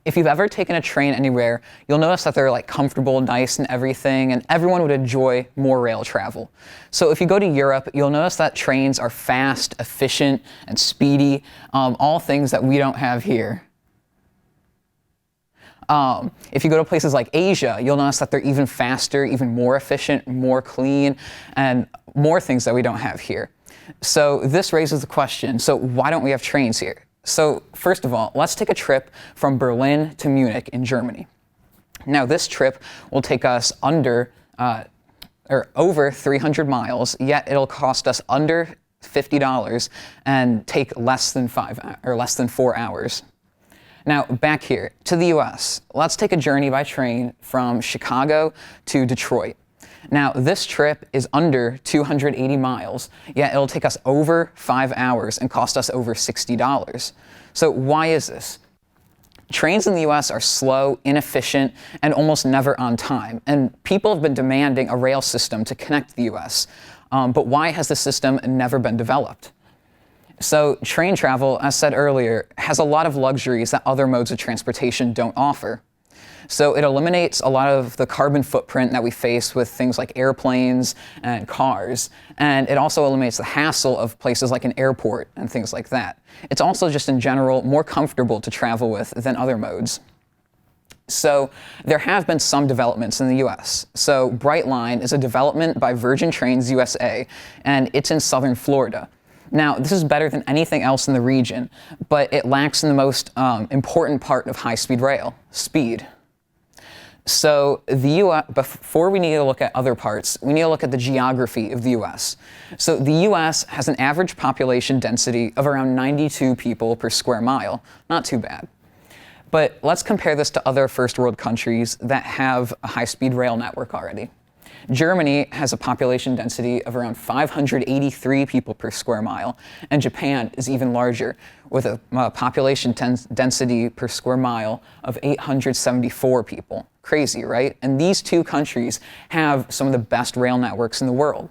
If you've ever taken a train anywhere, you'll notice that they're like comfortable, nice, and everything, and everyone would enjoy more rail travel. So if you go to Europe, you'll notice that trains are fast, efficient, and speedy, all things that we don't have here. If you go to places like Asia, you'll notice that they're even faster, even more efficient, more clean, and more things that we don't have here. So this raises the question, so why don't we have trains here? So first of all, let's take a trip from Berlin to Munich in Germany. Now this trip will take us under or over 300 miles, yet it'll cost us under $50 and take less than 4 hours. Now back here to the US, let's take a journey by train from Chicago to Detroit. Now this trip is under 280 miles, yet it'll take us over 5 hours and cost us over $60. So why is this? Trains in the US are slow, inefficient, and almost never on time. And people have been demanding a rail system to connect the US. But why has the system never been developed? So train travel, as said earlier, has a lot of luxuries that other modes of transportation don't offer. So it eliminates a lot of the carbon footprint that we face with things like airplanes and cars. And it also eliminates the hassle of places like an airport and things like that. It's also just in general more comfortable to travel with than other modes. So there have been some developments in the US. So Brightline is a development by Virgin Trains USA, and it's in southern Florida. Now, this is better than anything else in the region, but it lacks in the most important part of high-speed rail, speed. So the US, before we need to look at other parts, we need to look at the geography of the US. So the US has an average population density of around 92 people per square mile. Not too bad. But let's compare this to other first world countries that have a high-speed rail network already. Germany has a population density of around 583 people per square mile, and Japan is even larger, with a population density per square mile of 874 people. Crazy, right? And these two countries have some of the best rail networks in the world.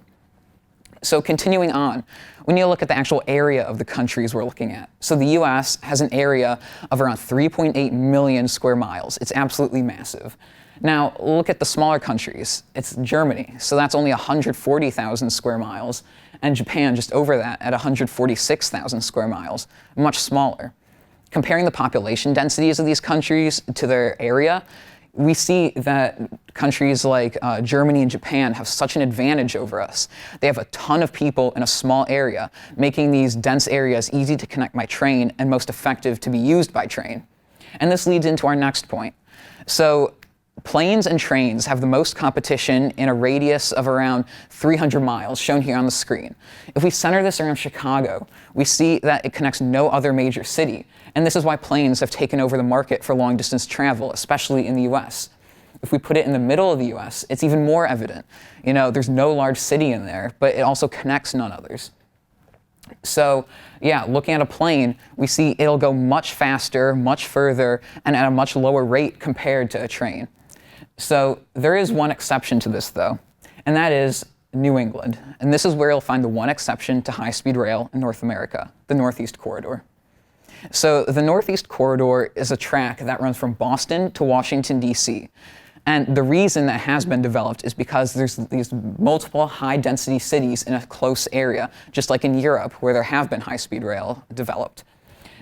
So continuing on, we need to look at the actual area of the countries we're looking at. So the US has an area of around 3.8 million square miles. It's absolutely massive. Now, look at the smaller countries. It's Germany, so that's only 140,000 square miles, and Japan just over that at 146,000 square miles, much smaller. Comparing the population densities of these countries to their area, we see that countries like Germany and Japan have such an advantage over us. They have a ton of people in a small area, making these dense areas easy to connect by train and most effective to be used by train. And this leads into our next point. So planes and trains have the most competition in a radius of around 300 miles, shown here on the screen. If we center this around Chicago, we see that it connects no other major city, and this is why planes have taken over the market for long-distance travel, especially in the US. If we put it in the middle of the US, it's even more evident. You know, there's no large city in there, but it also connects none others. So yeah, looking at a plane, we see it'll go much faster, much further, and at a much lower rate compared to a train. So there is one exception to this, though, and that is New England. And this is where you'll find the one exception to high-speed rail in North America, the Northeast Corridor. So the Northeast Corridor is a track that runs from Boston to Washington, D.C. And the reason that has been developed is because there's these multiple high-density cities in a close area, just like in Europe, where there have been high-speed rail developed.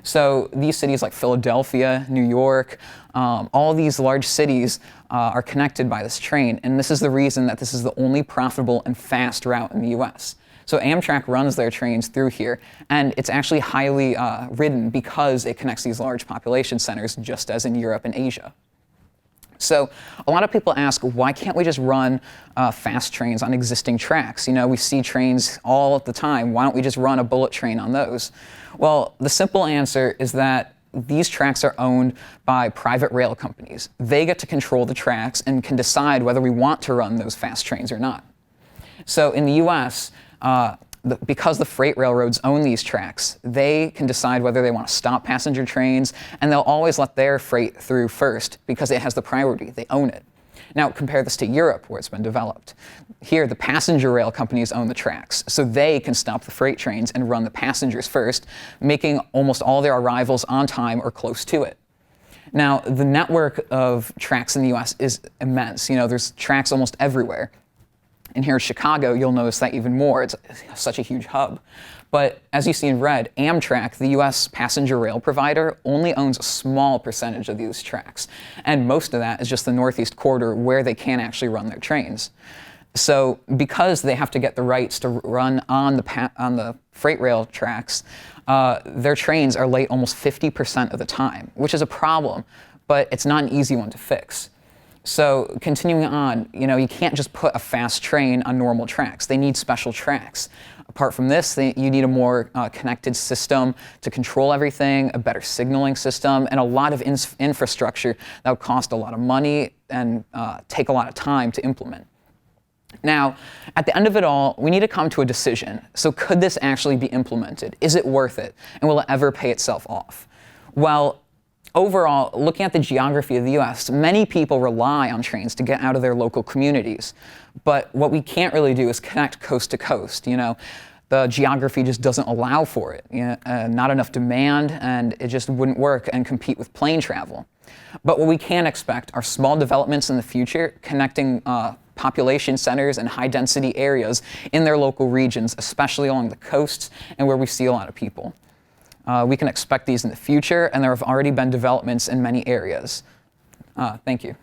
So these cities like Philadelphia, New York, all these large cities are connected by this train, and this is the reason that this is the only profitable and fast route in the US. So Amtrak runs their trains through here, and it's actually highly ridden because it connects these large population centers, just as in Europe and Asia. So a lot of people ask, why can't we just run fast trains on existing tracks? You know, we see trains all the time. Why don't we just run a bullet train on those? Well, the simple answer is that these tracks are owned by private rail companies. They get to control the tracks and can decide whether we want to run those fast trains or not. So in the US, because the freight railroads own these tracks, they can decide whether they want to stop passenger trains, and they'll always let their freight through first because it has the priority. They own it. Now compare this to Europe, where it's been developed. Here, the passenger rail companies own the tracks, so they can stop the freight trains and run the passengers first, making almost all their arrivals on time or close to it. Now, the network of tracks in the US is immense. There's tracks almost everywhere. And here in Chicago, you'll notice that even more. It's such a huge hub. But as you see in red, Amtrak, the US passenger rail provider, only owns a small percentage of these tracks. And most of that is just the Northeast corridor where they can actually run their trains. So because they have to get the rights to run on the freight rail tracks, their trains are late almost 50% of the time, which is a problem, but it's not an easy one to fix. So continuing on, you can't just put a fast train on normal tracks. They need special tracks. Apart from this, you need a more connected system to control everything, a better signaling system, and a lot of infrastructure that would cost a lot of money and take a lot of time to implement. Now, at the end of it all, we need to come to a decision. So could this actually be implemented? Is it worth it? And will it ever pay itself off? Well, overall, looking at the geography of the US, many people rely on trains to get out of their local communities. But what we can't really do is connect coast to coast. The geography just doesn't allow for it. Not enough demand, and it just wouldn't work and compete with plane travel. But what we can expect are small developments in the future connecting population centers and high-density areas in their local regions, especially along the coasts and where we see a lot of people. We can expect these in the future, and there have already been developments in many areas. Thank you.